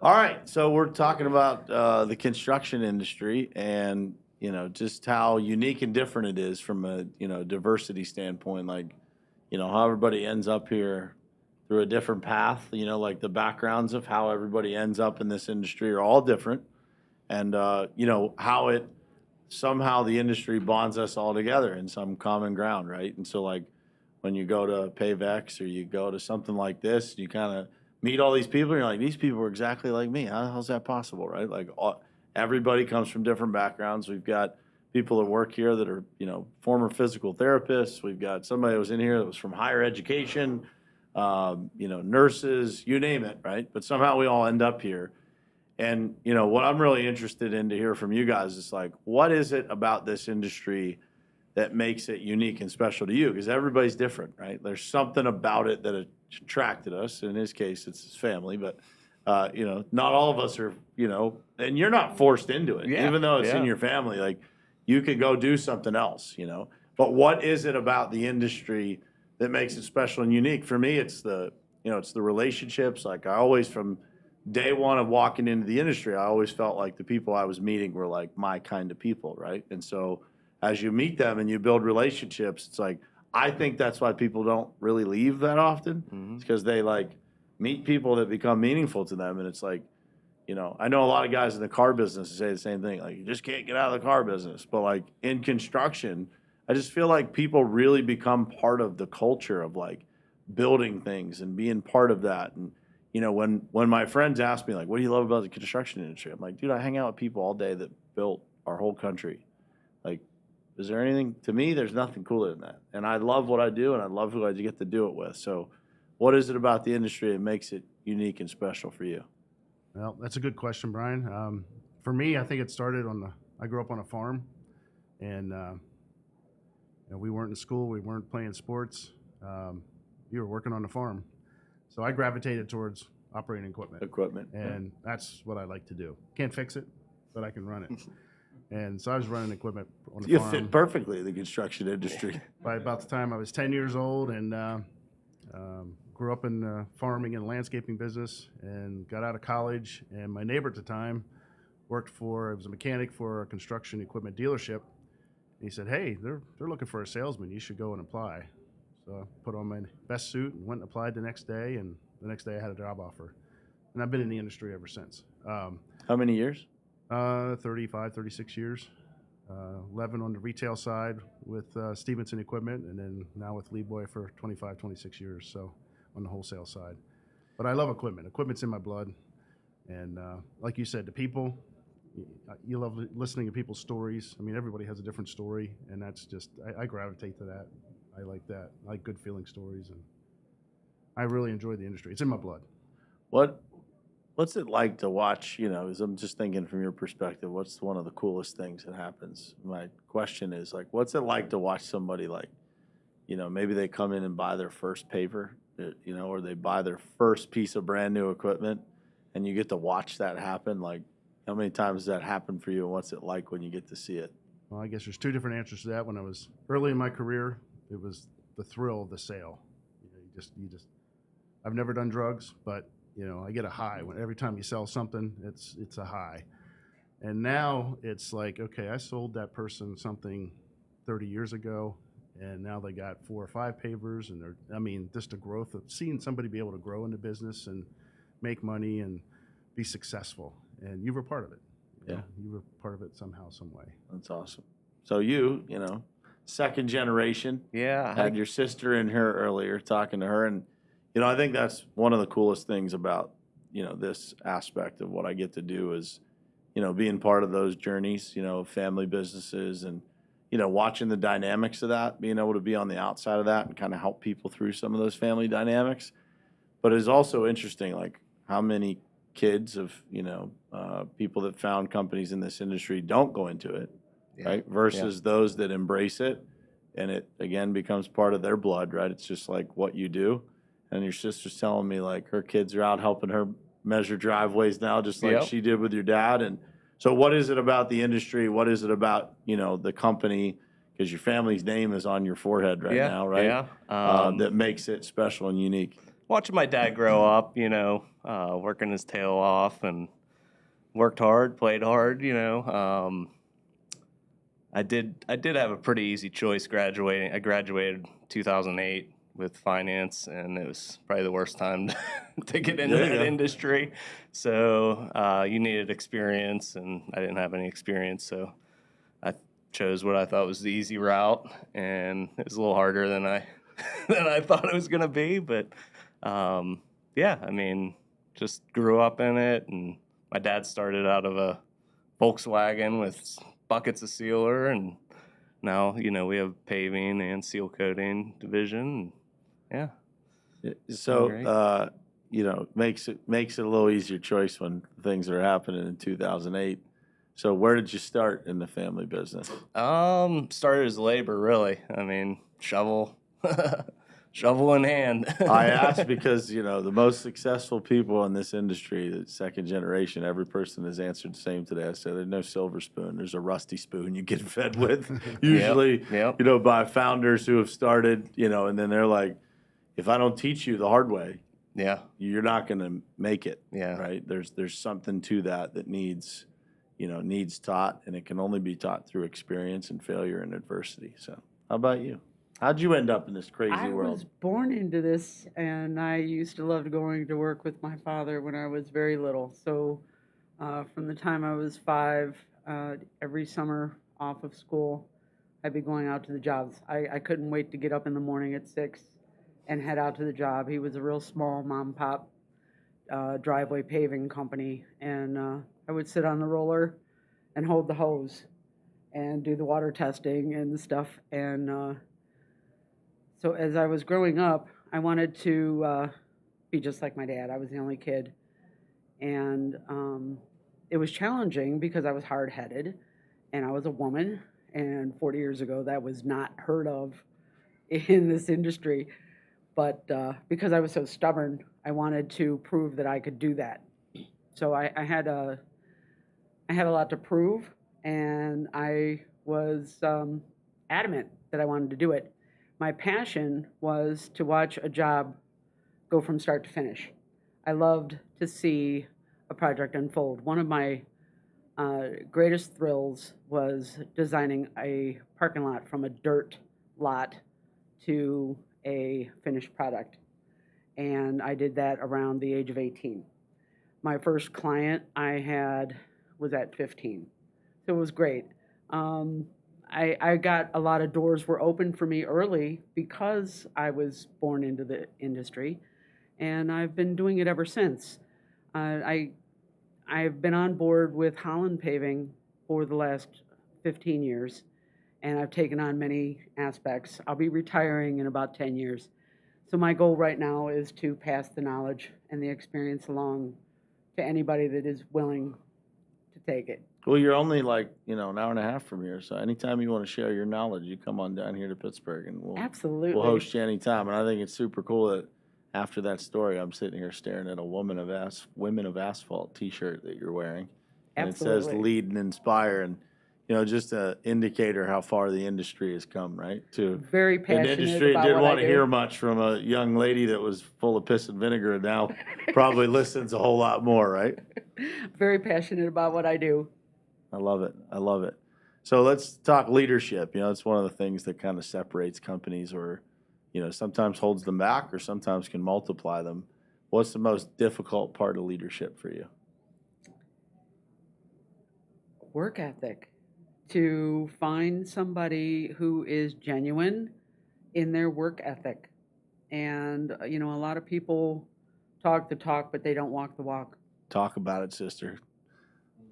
All right, so we're talking about the construction industry and just how unique and different it is from a diversity standpoint. Like how everybody ends up here through a different path. Like the backgrounds of how everybody ends up in this industry are all different, and how it somehow the industry bonds us all together in some common ground, right? And so like when you go to Payvex or you go to something like this, you kind of meet all these people. And you're like, these people are exactly like me. How's that possible, right? Like everybody comes from different backgrounds. We've got people that work here that are former physical therapists. We've got somebody that was in here that was from higher education, nurses, you name it, right? But somehow we all end up here. And what I'm really interested in to hear from you guys is like, what is it about this industry that makes it unique and special to you? Because everybody's different, right? There's something about it that attracted us. In his case, it's his family, but not all of us are, and you're not forced into it, even though it's in your family. Like you could go do something else, But what is it about the industry that makes it special and unique? For me, it's it's the relationships. Like I always, from day one of walking into the industry, I always felt like the people I was meeting were like my kind of people, right? And so as you meet them and you build relationships, it's like, I think that's why people don't really leave that often. It's because they like meet people that become meaningful to them. And it's like, I know a lot of guys in the car business say the same thing. Like, you just can't get out of the car business. But like in construction, I just feel like people really become part of the culture of like building things and being part of that. And when my friends ask me, like, what do you love about the construction industry? I'm like, dude, I hang out with people all day that built our whole country. Like, is there anything, to me, there's nothing cooler than that. And I love what I do, and I love who I get to do it with. So what is it about the industry that makes it unique and special for you? Well, that's a good question, Brian. For me, I think it started I grew up on a farm, and we weren't in school, we weren't playing sports. You were working on the farm. So I gravitated towards operating equipment. And that's what I like to do. Can't fix it, but I can run it. And so I was running equipment on the farm. You fit perfectly in the construction industry. By about the time I was 10 years old, and grew up in farming and landscaping business, and got out of college. And my neighbor at the time was a mechanic for a construction equipment dealership. And he said, hey, they're looking for a salesman. You should go and apply. So I put on my best suit and went and applied the next day, and the next day I had a job offer. And I've been in the industry ever since. How many years? 35, 36 years. 11 on the retail side with Stevenson Equipment, and then now with Lee Boy for 25, 26 years, so on the wholesale side. But I love equipment. Equipment's in my blood. And like you said, the people, you love listening to people's stories. I mean, everybody has a different story, and that's just, I gravitate to that. I like that. I like good feeling stories, and I really enjoy the industry. It's in my blood. What's it like to watch, as I'm just thinking from your perspective, what's one of the coolest things that happens? My question is like, what's it like to watch somebody like, maybe they come in and buy their first paver, or they buy their first piece of brand new equipment, and you get to watch that happen. Like, how many times does that happen for you, and what's it like when you get to see it? Well, I guess there's two different answers to that. When I was early in my career, it was the thrill of the sale. I've never done drugs, but I get a high when every time you sell something. It's a high. And now it's like, okay, I sold that person something 30 years ago, and now they got 4 or 5 pavers, and just the growth of seeing somebody be able to grow in the business and make money and be successful. And you were part of it. You were part of it somehow, some way. That's awesome. So you, second generation. Yeah. Had your sister in here earlier, talking to her, and I think that's one of the coolest things about this aspect of what I get to do is being part of those journeys, family businesses, and watching the dynamics of that, being able to be on the outside of that and kind of help people through some of those family dynamics. But it's also interesting, like how many kids of people that found companies in this industry don't go into it, right? Versus those that embrace it, and it again becomes part of their blood, right? It's just like what you do. And your sister's telling me like her kids are out helping her measure driveways now, just like she did with your dad. And so what is it about the industry? What is it about, the company? Because your family's name is on your forehead right now, right? Yeah. That makes it special and unique. watching my dad grow up, working his tail off and worked hard, played hard, I did have a pretty easy choice graduating. I graduated 2008 with finance, and it was probably the worst time to get into that industry. So you needed experience, and I didn't have any experience, so I chose what I thought was the easy route, and it was a little harder than I than I thought it was going to be. But just grew up in it, and my dad started out of a Volkswagen with buckets of sealer, and now we have paving and seal coating division. Yeah. So makes it a little easier choice when things are happening in 2008. So where did you start in the family business? Started as labor, really. I mean, shovel in hand. I asked because, the most successful people in this industry, the second generation, every person has answered the same today. I said, there's no silver spoon. There's a rusty spoon you get fed with, usually, Yep. By founders who have started, and then they're like, if I don't teach you the hard way, you're not going to make it, right? There's something to that needs taught, and it can only be taught through experience and failure and adversity. So how about you? How'd you end up in this crazy world? I was born into this, and I used to love going to work with my father when I was very little. So from the time I was 5, every summer off of school, I'd be going out to the jobs. I couldn't wait to get up in the morning at 6 and head out to the job. He was a real small mom and pop driveway paving company, and I would sit on the roller and hold the hose and do the water testing and stuff. And so as I was growing up, I wanted to be just like my dad. I was the only kid. And it was challenging because I was hard-headed and I was a woman. And 40 years ago, that was not heard of in this industry. But because I was so stubborn, I wanted to prove that I could do that. So I had a lot to prove, and I was adamant that I wanted to do it. My passion was to watch a job go from start to finish. I loved to see a project unfold. One of my greatest thrills was designing a parking lot from a dirt lot to a finished product. And I did that around the age of 18. My first client I had was at 15. So it was great. I got a lot of doors were open for me early because I was born into the industry, and I've been doing it ever since. I've been on board with Holland Paving for the last 15 years, and I've taken on many aspects. I'll be retiring in about 10 years. So my goal right now is to pass the knowledge and the experience along to anybody that is willing to take it. Well, you're only an hour and a half from here, so anytime you want to share your knowledge, you come on down here to Pittsburgh, and Absolutely. we'll host you anytime. And I think it's super cool that after that story, I'm sitting here staring at a Women of Asphalt T-shirt that you're wearing, and Absolutely. it says "Lead and Inspire," and just an indicator how far the industry has come, right? Very passionate an industry about didn't what I want to do. hear much from a young lady that was full of piss and vinegar, and now probably listens a whole lot more, right? Very passionate about what I do. I love it. So let's talk leadership. It's one of the things that kind of separates companies, or sometimes holds them back, or sometimes can multiply them. What's the most difficult part of leadership for you? Work ethic. To find somebody who is genuine in their work ethic. And, a lot of people talk the talk, but they don't walk the walk. Talk about it, sister.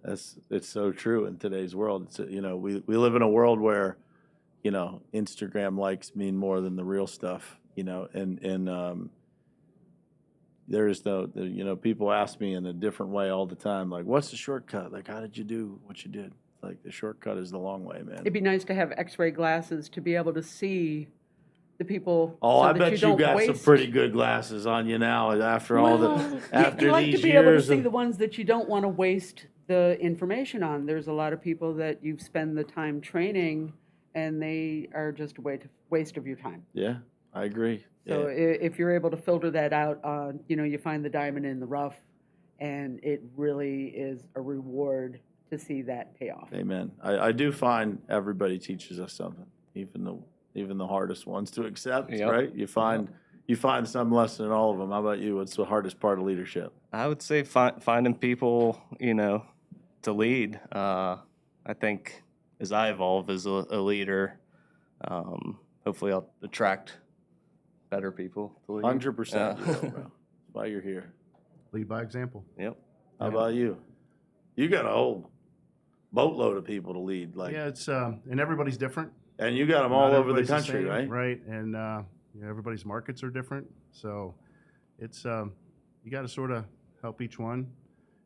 It's so true in today's world. It's we live in a world where Instagram likes mean more than the real stuff. And there's people ask me in a different way all the time, like, what's the shortcut? Like, how did you do what you did? Like, the shortcut is the long way, man. It'd be nice to have X-ray glasses to be able to see the people. Oh, so I that bet you don't got waste. some pretty good glasses on you now after all the after you like these to be able to years see of- the ones that you don't want to waste the information on. There's a lot of people that you spend the time training, and they are just a waste of your time. Yeah, I agree. So if you're able to filter that out, you find the diamond in the rough, and it really is a reward to see that pay off. Amen. I do find everybody teaches us something, even the hardest ones to accept, Yep. right? You find some lesson in all of them. How about you? What's the hardest part of leadership? I would say finding people, to lead. I think as I evolve as a leader, hopefully I'll attract better people to lead. 100%. Yeah. You will, bro. That's why you're here. Lead by example. Yep. How about you? You got a whole boatload of people to lead, Yeah, it's and everybody's different. and you got them all Not over the everybody's country, same, right? Right, and everybody's markets are different, so it's you got to sort of help each one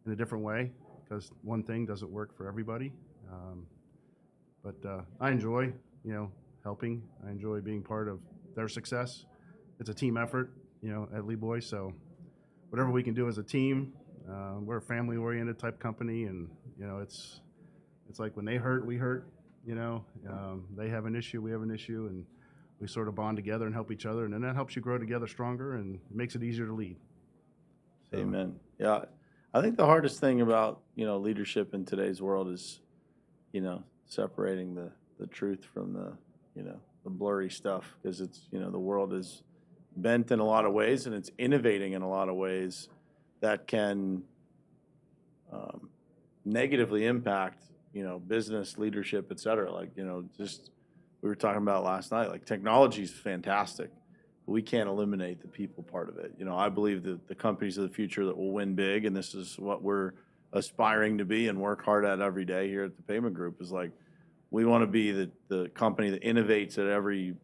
in a different way because one thing doesn't work for everybody. But I enjoy helping. I enjoy being part of their success. It's a team effort, at Lee Boy. So whatever we can do as a team, we're a family-oriented type company, and it's like when they hurt, we hurt. They have an issue, we have an issue, and we sort of bond together and help each other, and then that helps you grow together stronger and makes it easier to lead. So, Amen. Yeah, I think the hardest thing about leadership in today's world is separating the truth from the blurry stuff, because it's the world is bent in a lot of ways, and it's innovating in a lot of ways that can negatively impact business, leadership, et cetera. Like just we were talking about last night, like technology is fantastic, but we can't eliminate the people part of it. I believe that the companies of the future that will win big, and this is what we're aspiring to be and work hard at every day here at the Payment Group, is like we want to be the company that innovates at every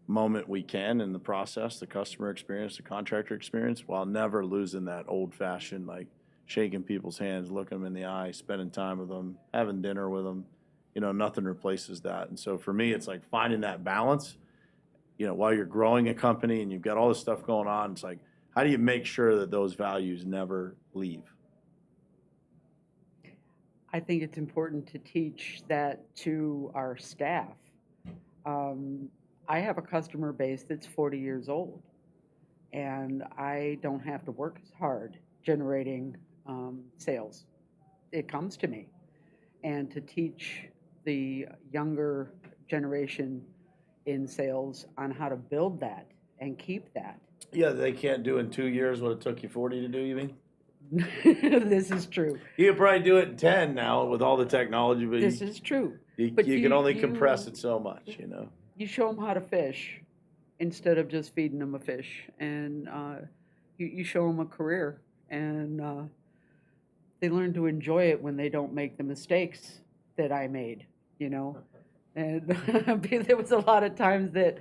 moment we can in the process, the customer experience, the contractor experience, while never losing that old-fashioned, like shaking people's hands, looking them in the eye, spending time with them, having dinner with them. Nothing replaces that. And so for me, it's like finding that balance, while you're growing a company and you've got all this stuff going on. It's like, how do you make sure that those values never leave? I think it's important to teach that to our staff. I have a customer base that's 40 years old, and I don't have to work as hard generating sales. It comes to me. And to teach the younger generation in sales on how to build that and keep that. Yeah, they can't do in 2 years what it took you 40 to do, you mean? This is true. You could probably do it in 10 now with all the technology, but This is true. you But can only compress it so much, You show them how to fish instead of just feeding them a fish, and you show them a career, and they learn to enjoy it when they don't make the mistakes that I made, And there was a lot of times that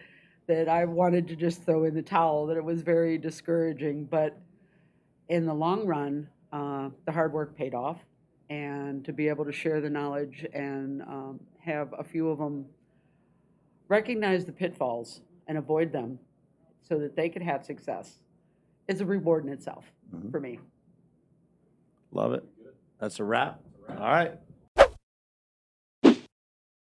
I wanted to just throw in the towel, that it was very discouraging, but in the long run, the hard work paid off, and to be able to share the knowledge and have a few of them recognize the pitfalls and avoid them so that they could have success is a reward in itself for me. Love it. That's a wrap. All right.